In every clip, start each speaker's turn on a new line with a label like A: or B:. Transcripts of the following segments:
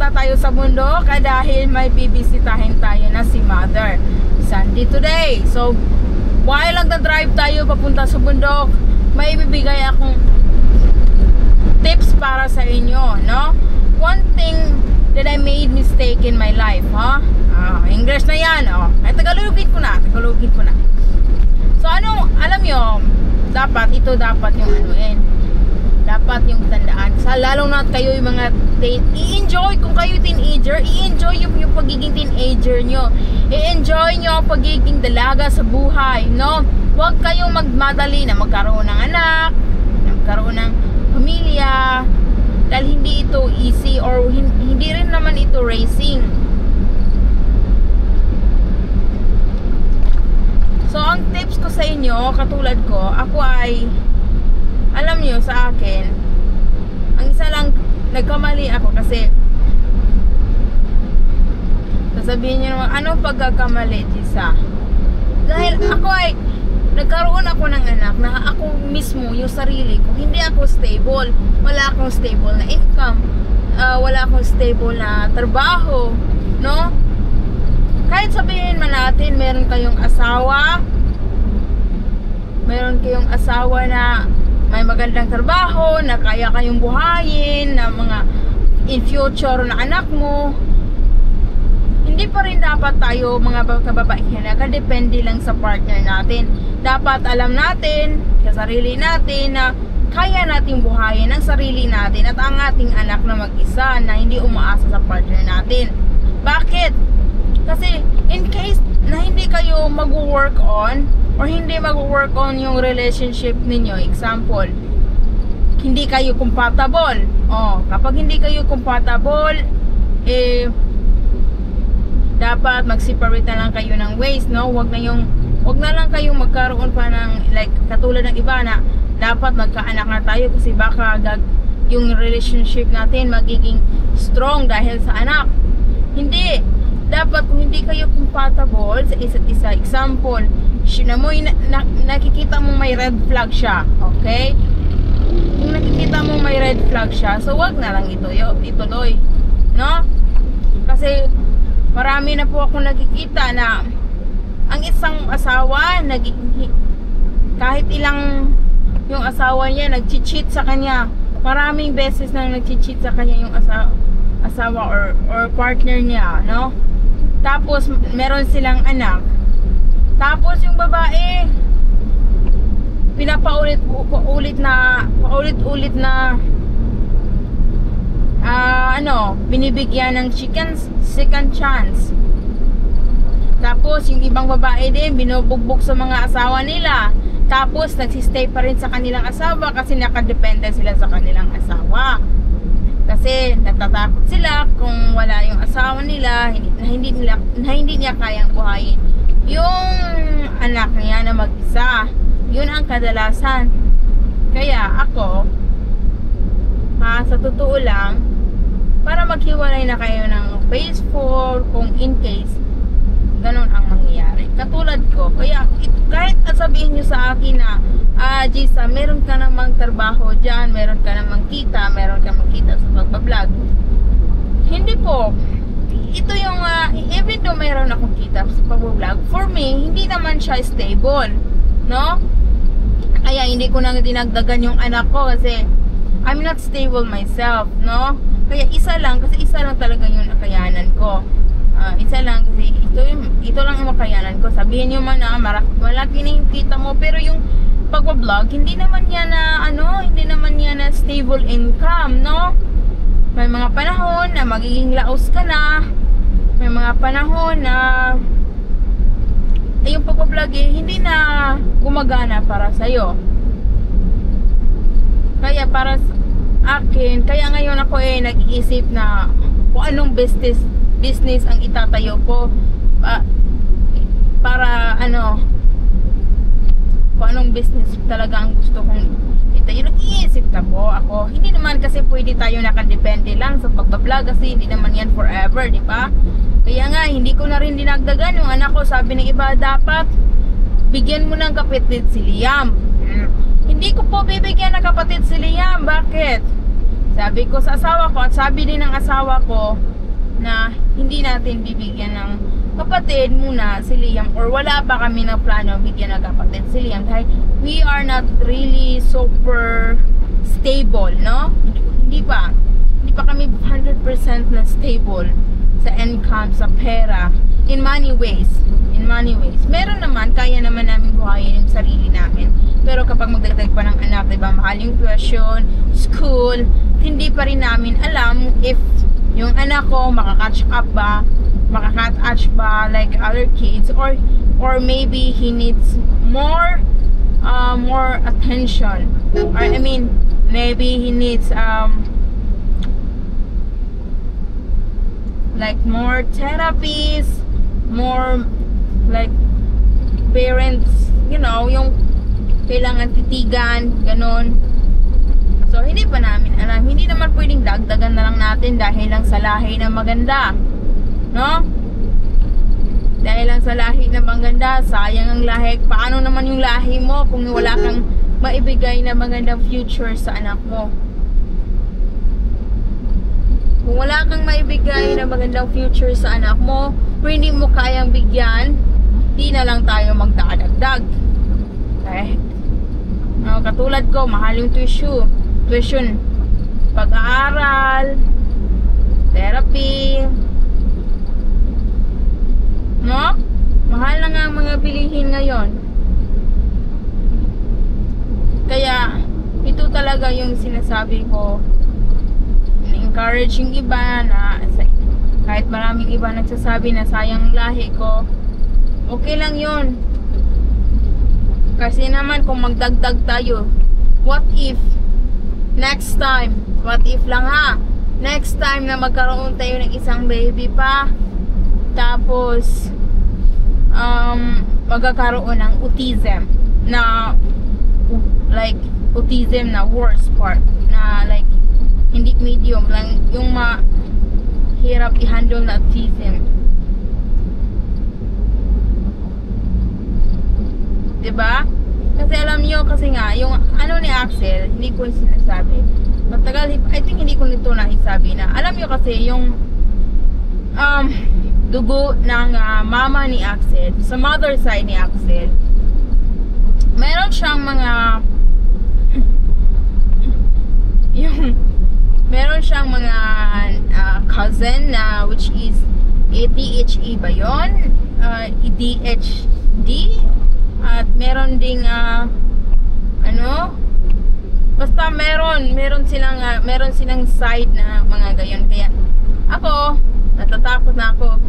A: pupunta tayo sa bundok dahil may bibisitahin tayo na si Mother. Sunday today. So, while nagda-drive tayo papunta sa bundok, may ibibigay akong tips para sa inyo, no? One thing that I made mistake in my life, ha? English na yan, Ay, Tagalogin ko na. So, alam nyo, dapat yung dapat yung tandaan. Lalo na kayo yung mga i-enjoy kung kayo teenager, i-enjoy yung pagiging teenager nyo. I-enjoy nyo ang pagiging dalaga sa buhay, no? Huwag kayong magmadali na magkaroon ng anak, magkaroon ng pamilya, dahil hindi ito easy or hindi rin naman ito racing. So, ang tips ko sa inyo, katulad ko, ako ay alam niyo sa akin, ang isa lang, nagkamali ako kasi sasabihin niyo naman, ano pagkakamali, Jisa? Dahil ako ay nagkaroon ako ng anak na ako mismo, yung sarili ko, hindi ako stable. Wala akong stable na income, wala akong stable na trabaho, no? Kahit sabihin man natin, meron kayong asawa na may magandang trabaho, na kaya kayong buhayin, na mga in future na anak mo, hindi pa rin dapat tayo mga kababaihan nakadepende lang sa partner natin. Dapat alam natin sa sarili natin na kaya nating buhayin ang sarili natin at ang ating anak na mag-isa, na hindi umaasa sa partner natin. Bakit? Kasi in case na hindi kayo mag-work on or hindi mag-work on yung relationship ninyo, example, hindi kayo compatible. Kapag hindi kayo compatible, dapat mag-separate na lang kayo ng ways, no? Wag na lang kayong magkaroon pa ng like katulad ng iba na dapat magkaanak na tayo kasi baka yung relationship natin magiging strong dahil sa anak. Hindi. Dapat kung hindi kayo compatible sa isa't isa, example, nakikita mo may red flag siya, okay? Kung nakikita mo may red flag siya, so wag na lang ituloy, no? Kasi marami na po ako nakikita na ang isang asawa kahit ilang yung asawa niya nag-cheat sa kanya, maraming beses na nag-cheat sa kanya yung asawa or partner niya, no? Tapos meron silang anak. Tapos yung babae paulit-ulit na binibigyan ng second chance. Tapos yung ibang babae din binubugbog sa mga asawa nila. Tapos nagsistay pa rin sa kanilang asawa kasi nakadepende sila sa kanilang asawa. Kasi natatakot sila kung wala yung asawa nila, hindi niya kayang buhayin yung anak niya na mag-isa. Yun ang kadalasan. Kaya ako, sa totoo lang, para maghiwalay na kayo ng phase 4 kung in case ganun ang mangyayari. Katulad ko, kaya kahit sabihin nyo sa akin na Jisa, meron ka namang trabaho dyan, meron ka namang kita, sa pagbablog. Hindi po. Ito yung, even though meron akong kita sa pagbablog, for me, hindi naman siya stable, no? Kaya hindi ko na dinagdagan yung anak ko kasi I'm not stable myself, no? Kaya isa lang talaga yung nakayanan ko. Isa lang kasi ito lang yung makayanan ko. Sabihin nyo man na malaki na yung kita mo, pero yung pagbablog, hindi naman yan na stable income, no? May mga panahon na magiging laos ka na. May mga panahon na yung pagbablog hindi na gumagana para sa'yo. Kaya para sa akin, kaya ngayon ako nag-iisip na kung anong business ang itatayo ko para kung anong business talaga ang gusto kong itayo. Nag-iisip na po ako. Hindi naman kasi pwede tayo nakadepende lang sa pagbablog kasi hindi naman yan forever, di ba? Kaya nga, hindi ko na rin dinagdagan yung anak ko. Sabi ng iba, dapat bigyan mo ng kapatid si Liam. Hindi ko po bibigyan ng kapatid si Liam. Bakit? Sabi ko sa asawa ko at sabi din ng asawa ko, na hindi natin bibigyan ng kapatid muna si Liam, or wala pa kami na plano bigyan ng kapatid si Liam dahil we are not really super stable, no? Hindi pa kami 100% na stable sa income, sa pera, in many ways. Meron naman, kaya naman namin buhayin yung sarili namin. Pero kapag magdagdag pa ng anak, diba, mahal yung tuition, school, hindi pa rin namin alam if yung anak ko makakatch ba like other kids, or maybe he needs more attention, or I mean maybe he needs like more therapies, more like parents, you know, yung kailangan titigan, ganon. So, hindi pa namin alam. Hindi naman pwedeng dagdagan na lang natin dahil lang sa lahi na maganda. No? Dahil lang sa lahi na maganda, sayang ang lahi. Paano naman yung lahi mo kung wala kang maibigay na magandang future sa anak mo? Kung wala kang maibigay na magandang future sa anak mo, kung hindi mo kayang bigyan, di na lang tayo magdadagdag. Okay? Katulad ko, mahal yung tuition, pag-aaral, therapy, no? Mahal na nga ang mga bilihin ngayon. Kaya ito talaga yung sinasabi ko, encourage yung iba na kahit maraming iba nagsasabi na sayang lahi ko, okay lang yun. Kasi naman kung magdagdag tayo, what if next time, what if lang ha, next time na magkaroon tayo ng isang baby pa, tapos magkakaroon ng autism na like autism na worst part, na like hindi medium lang, yung mahirap i-handle na autism, diba? Kasi alam nyo, kasi nga yung ano ni Axel, hindi ko sinasabi matagal, I think hindi ko nito naisabi na, alam nyo kasi yung dugo ng mama ni Axel, sa mother side ni Axel, meron siyang mga meron siyang mga cousin na which is ADHE ba yun? ADHD, at meron ding basta meron silang side na mga gayon. Kaya ako natatakot na ako.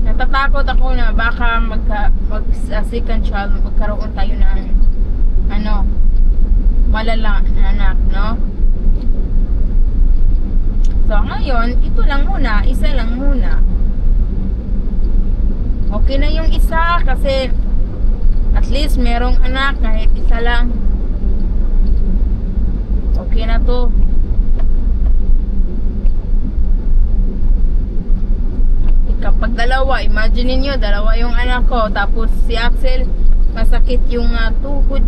A: Natatakot ako na baka second child magkaroon tayo ng malala na anak, no? So ngayon, ito lang muna, isa lang muna. Okay na yung isa kasi at least merong anak kahit isa lang. Okay na to. Kapag dalawa, imagine niyo, dalawa yung anak ko, tapos si Axel masakit yung tuhod,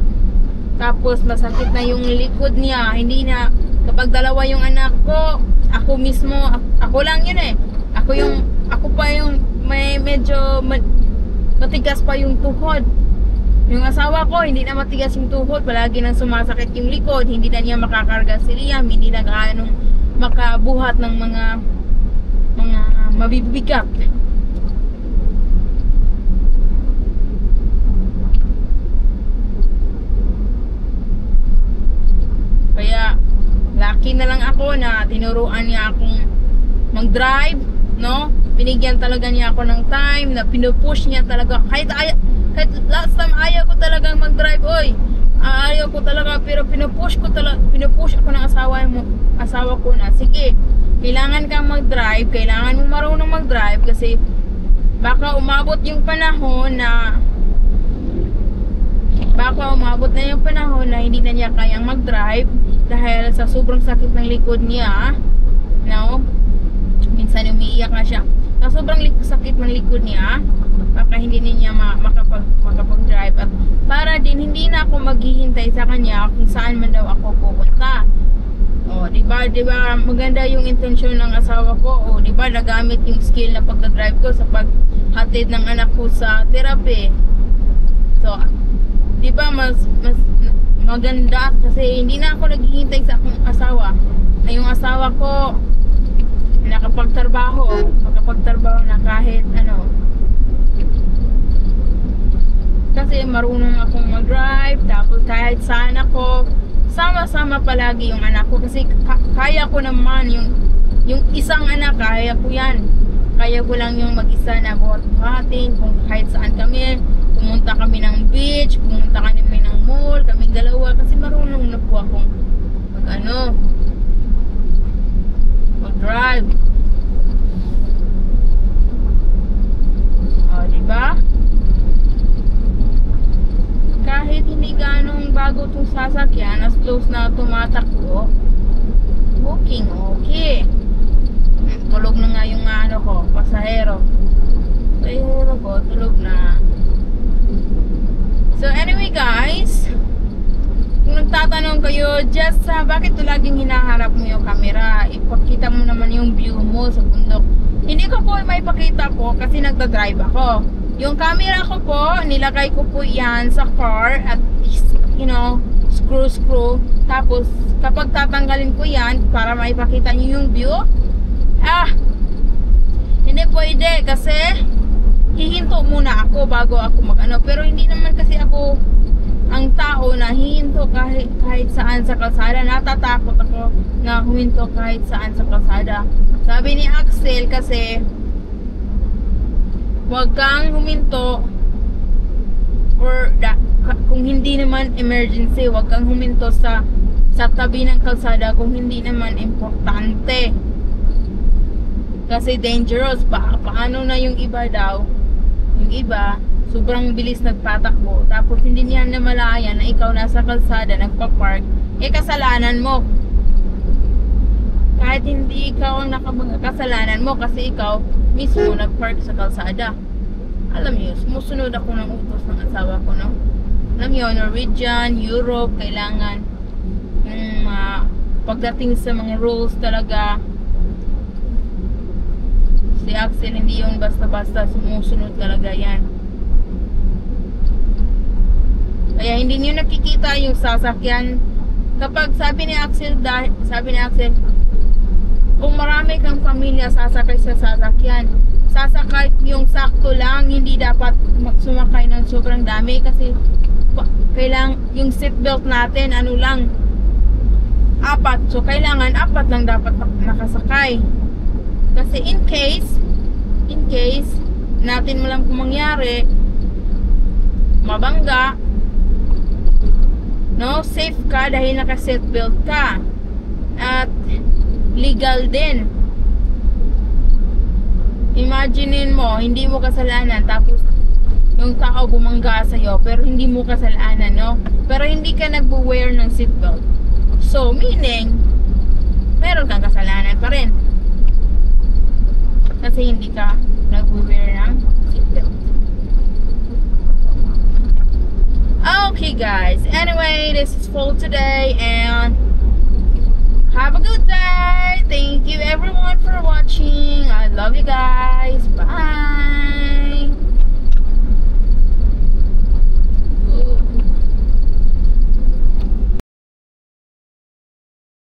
A: tapos masakit na yung likod niya, hindi na, kapag dalawa yung anak ko, ako mismo, ako lang yun ako pa yung may medyo matigas pa yung tuhod. Yung asawa ko, hindi na matigas yung tuhod, palagi nang sumasakit yung likod, hindi na niya makakarga si Liam, hindi na gaano makabuhat ng mga mabibigat. Kaya lucky na lang ako na tinuruan niya akong mag-drive, no? Binigyan talaga niya ako ng time, na pinupush niya talaga. Kahit last time ayaw ko talagang mag-drive, ayaw ko talaga, pero pinupush ako ng asawa ko na, sige, kailangan kang mag-drive, kailangan mo marunong mag-drive kasi baka umabot yung panahon na hindi na niya kayang mag-drive dahil sa sobrang sakit ng likod niya, no? Minsan umiiyak na siya sa sobrang sakit ng likod niya. baka hindi niya makapag-drive, at para din hindi na ako maghihintay sa kanya kung saan man daw ako pupunta. O, di ba maganda yung intensyon ng asawa ko. O, di ba nagamit yung skill na pagdadrive ko sa paghatid ng anak ko sa therapy. So, di ba mas maganda kasi hindi na ako naghihintay sa akong asawa. Na yung asawa ko makapagtrabaho na kahit ano. Kasi marunong akong mag-drive, tapos kahit saan ako, sama-sama palagi yung anak ko kasi kaya ko naman yung isang anak, kaya ko yan. Kaya ko lang yung mag-isa na buhat-buhatin kung kahit saan kami, pumunta kami ng beach, pumunta kami ng mall, kaming dalawa, kasi marunong na po akong mag-drive. O, diba? Kahit hindi ganong bago itong sasakyan, as close na tumatakbo, okay. Tulog na nga yung pasahero ko, tulog na. So anyway guys, kung nagtatanong kayo, just bakit laging hinaharap mo yung camera? Ipakita mo naman yung view mo sa bundok. Hindi ko po may pakita po kasi nagdadrive ako. Yung camera ko po, nilagay ko po yan sa car at screw. Tapos kapag tatanggalin ko yan para maipakita nyo yung view, hindi pwede kasi hihinto muna ako bago ako pero hindi naman kasi ako ang tao na hihinto kahit saan sa kalsada. Natatakot ako na huminto kahit saan sa kalsada. Sabi ni Axel kasi, huwag kang huminto kung hindi naman emergency, huwag kang huminto sa tabi ng kalsada kung hindi naman importante. Kasi dangerous. Paano na yung iba daw? Yung iba, sobrang bilis nagpatakbo. Tapos hindi niya namalayan na ikaw nasa kalsada, nagpa-park. Kasalanan mo. Kahit hindi ikaw ang kasalanan mo kasi ikaw mismo nag-park sa kalsada. Alam niyo, sumusunod ako ng utos ng asawa ko, no? Alam niyo, Norwegian, Europe, kailangan pagdating sa mga rules talaga, si Axel hindi yung basta-basta, sumusunod talaga yan. Kaya hindi niyo nakikita yung sasakyan. Kapag sabi ni Axel, kung marami kang pamilya sasakay sa sasakyan, sasakay yung sakto lang, hindi dapat sumakay ng sobrang dami kasi kailangan yung seatbelt natin lang 4, so kailangan 4 lang dapat nakasakay kasi in case natin mo lang kung mangyari mabangga, no, safe ka dahil naka seatbelt ka at legal din. Imaginein mo, hindi mo kasalanan tapos yung tao bumangga sa'yo pero hindi mo kasalanan, no? Pero hindi ka nagbo-wear ng seatbelt. So, meaning meron kang kasalanan pa rin. Kasi hindi ka nagbo-wear ng seatbelt. Okay guys, anyway, this is for today and have a good day. Thank you everyone for watching. I love you guys. Bye.